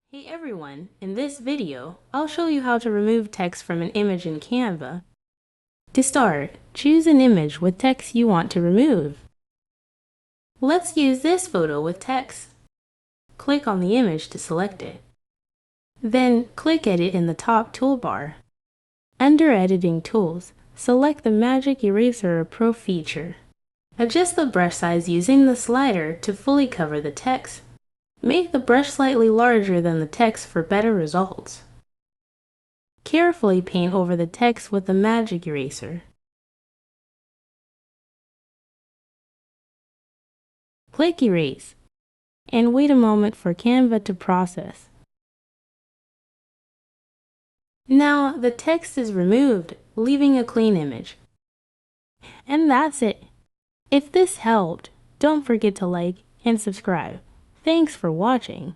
Hey everyone, in this video, I'll show you how to remove text from an image in Canva. To start, choose an image with text you want to remove. Let's use this photo with text. Click on the image to select it. Then click Edit in the top toolbar. Under Editing Tools, select the Magic Eraser Pro feature. Adjust the brush size using the slider to fully cover the text. Make the brush slightly larger than the text for better results. Carefully paint over the text with the magic eraser. Click Erase, and wait a moment for Canva to process. Now the text is removed, leaving a clean image. And that's it. If this helped, don't forget to like and subscribe. Thanks for watching.